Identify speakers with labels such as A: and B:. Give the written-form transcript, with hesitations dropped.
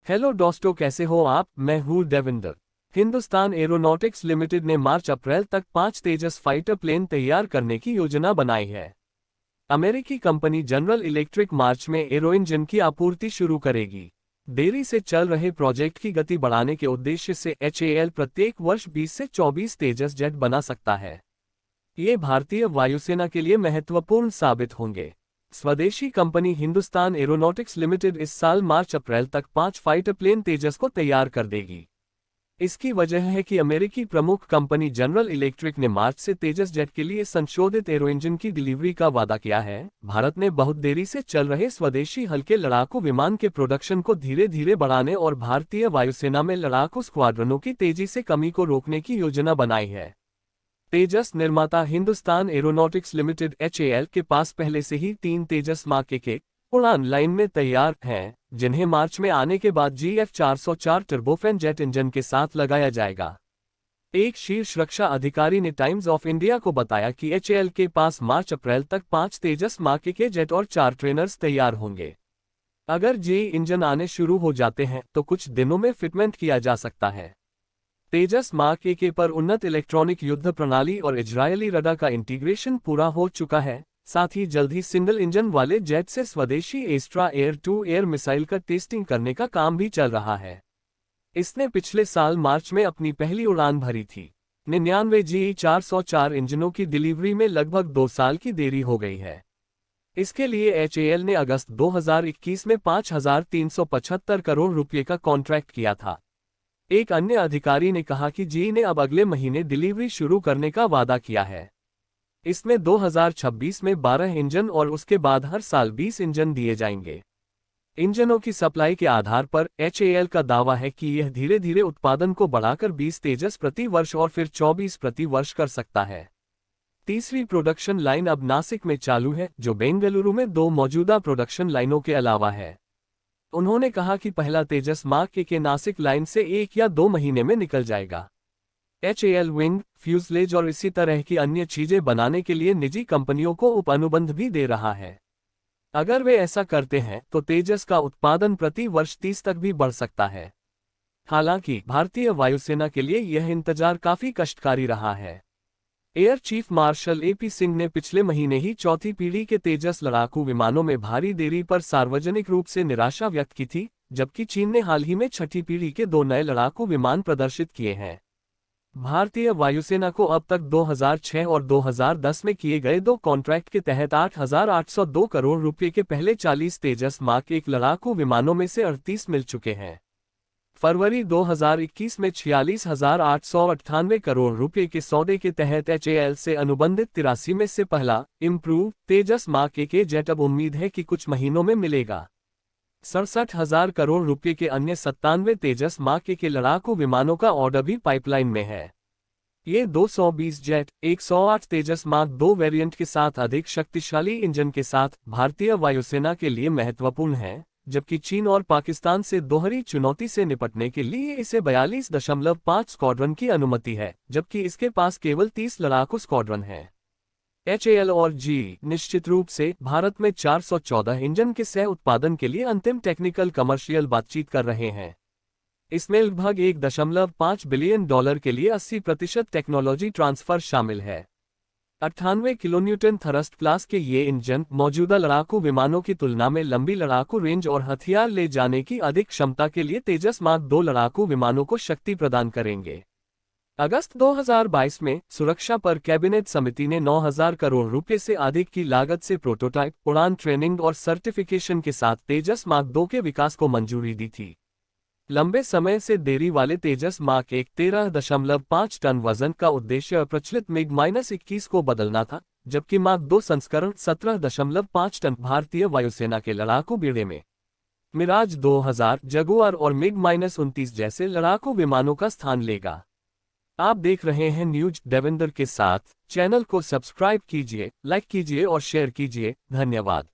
A: Hello दोस्तों, कैसे हो आप। मैं हूँ देविंदर। हिंदुस्तान एरोनॉटिक्स लिमिटेड ने मार्च अप्रैल तक 5 तेजस फाइटर प्लेन तैयार करने की योजना बनाई है। अमेरिकी कंपनी जनरल इलेक्ट्रिक मार्च में एरो इंजन की आपूर्ति शुरू करेगी। देरी से चल रहे प्रोजेक्ट की गति बढ़ाने के उद्देश्य से HAL प्रत्येक वर्ष 20 से 24 तेजस जेट बना सकता है। ये भारतीय वायुसेना के लिए महत्वपूर्ण साबित होंगे। स्वदेशी कंपनी हिंदुस्तान एरोनॉटिक्स लिमिटेड इस साल मार्च अप्रैल तक 5 फाइटर प्लेन तेजस को तैयार कर देगी। इसकी वजह है कि अमेरिकी प्रमुख कंपनी जनरल इलेक्ट्रिक ने मार्च से तेजस जेट के लिए संशोधित एरो इंजन की डिलीवरी का वादा किया है। भारत ने बहुत देरी से चल रहे स्वदेशी हल्के लड़ाकू विमान के प्रोडक्शन को धीरे धीरे बढ़ाने और भारतीय वायुसेना में लड़ाकू स्क्वाड्रनों की तेजी से कमी को रोकने की योजना बनाई है। तेजस निर्माता हिंदुस्तान एरोनॉटिक्स लिमिटेड HAL के पास पहले से ही 3 तेजस मार्क के उड़ान लाइन में तैयार हैं, जिन्हें मार्च में आने के बाद GF404 टर्बोफैन जेट इंजन के साथ लगाया जाएगा। एक शीर्ष रक्षा अधिकारी ने टाइम्स ऑफ इंडिया को बताया कि HAL के पास मार्च अप्रैल तक 5 तेजस मार्क के जेट और 4 ट्रेनर्स तैयार होंगे। अगर जे इंजन आने शुरू हो जाते हैं तो कुछ दिनों में फिटमेंट किया जा सकता है। तेजस मार्क के पर उन्नत इलेक्ट्रॉनिक युद्ध प्रणाली और इजरायली रडार का इंटीग्रेशन पूरा हो चुका है। साथ ही जल्द ही सिंगल इंजन वाले जेट से स्वदेशी Astra air to air missile का टेस्टिंग करने का काम भी चल रहा है। इसने पिछले साल मार्च में अपनी पहली उड़ान भरी थी। 99 GE404 इंजनों की डिलीवरी में लगभग 2 साल की देरी हो गई है। इसके लिए HAL ने अगस्त 2021 में 5,375 करोड़ रुपये का कॉन्ट्रैक्ट किया था। एक अन्य अधिकारी ने कहा कि जी ने अब अगले महीने डिलीवरी शुरू करने का वादा किया है। इसमें 2026 में 12 इंजन और उसके बाद हर साल 20 इंजन दिए जाएंगे। इंजनों की सप्लाई के आधार पर HAL का दावा है कि यह धीरे धीरे उत्पादन को बढ़ाकर 20 तेजस प्रति वर्ष और फिर 24 प्रति वर्ष कर सकता है। तीसरी प्रोडक्शन लाइन अब नासिक में चालू है, जो बेंगलुरु में 2 मौजूदा प्रोडक्शन लाइनों के अलावा है। उन्होंने कहा कि पहला तेजस मार्क के नासिक लाइन से 1 या 2 महीने में निकल जाएगा। HAL विंग, फ्यूजलेज और इसी तरह की अन्य चीजें बनाने के लिए निजी कंपनियों को उपअनुबंध भी दे रहा है। अगर वे ऐसा करते हैं तो तेजस का उत्पादन प्रति वर्ष 30 तक भी बढ़ सकता है। हालांकि भारतीय वायुसेना के लिए यह इंतजार काफी कष्टकारी रहा है। Air chief marshal AP Singh ने पिछले महीने ही चौथी पीढ़ी के तेजस लड़ाकू विमानों में भारी देरी पर सार्वजनिक रूप से निराशा व्यक्त की थी, जबकि चीन ने हाल ही में छठी पीढ़ी के 2 नए लड़ाकू विमान प्रदर्शित किए हैं। भारतीय वायुसेना को अब तक 2006 और 2010 में किए गए 2 कॉन्ट्रैक्ट के तहत 8,802 करोड़ रुपये के पहले 40 तेजस मार्क 1 लड़ाकू विमानों में से 38 मिल चुके हैं। फरवरी 2021 में 46,898 करोड़ रुपये के सौदे के तहत HAL से अनुबंधित 83 में से पहला इम्प्रूव तेजस मार्क के जेट अब उम्मीद है कि कुछ महीनों में मिलेगा। 67,000 करोड़ रुपये के अन्य 97 तेजस मार्क के लड़ाकू विमानों का ऑर्डर भी पाइपलाइन में है। ये 220 जेट 108 तेजस मार्क 2 वेरिएंट के साथ अधिक शक्तिशाली इंजन के साथ भारतीय वायुसेना के लिए महत्वपूर्ण है, जबकि चीन और पाकिस्तान से दोहरी चुनौती से निपटने के लिए इसे 42.5 स्क्वाड्रन की अनुमति है, जबकि इसके पास केवल 30 लड़ाकू स्क्वाड्रन है। HAL और G निश्चित रूप से भारत में 414 इंजन के सह उत्पादन के लिए अंतिम टेक्निकल कमर्शियल बातचीत कर रहे हैं। इसमें लगभग $1.5 बिलियन के लिए 80% टेक्नोलॉजी ट्रांसफर शामिल है। 98 किलोन्यूटन थरस्ट क्लास के ये इंजन मौजूदा लड़ाकू विमानों की तुलना में लंबी लड़ाकू रेंज और हथियार ले जाने की अधिक क्षमता के लिए तेजस मार्क 2 लड़ाकू विमानों को शक्ति प्रदान करेंगे। अगस्त 2022 में सुरक्षा पर कैबिनेट समिति ने 9,000 करोड़ रुपये से अधिक की लागत से प्रोटोटाइप, उड़ान ट्रेनिंग और सर्टिफिकेशन के साथ तेजस मार्क 2 के विकास को मंजूरी दी थी। लंबे समय से देरी वाले तेजस मार्क 1 13.5 टन वजन का उद्देश्य प्रचलित MiG-21 को बदलना था, जबकि मार्क 2 संस्करण 17.5 टन भारतीय वायुसेना के लड़ाकू बेड़े में मिराज 2000, जगुआर और MiG-29 जैसे लड़ाकू विमानों का स्थान लेगा। आप देख रहे हैं न्यूज देविंदर के साथ। चैनल को सब्सक्राइब कीजिए, लाइक कीजिए और शेयर कीजिए। धन्यवाद।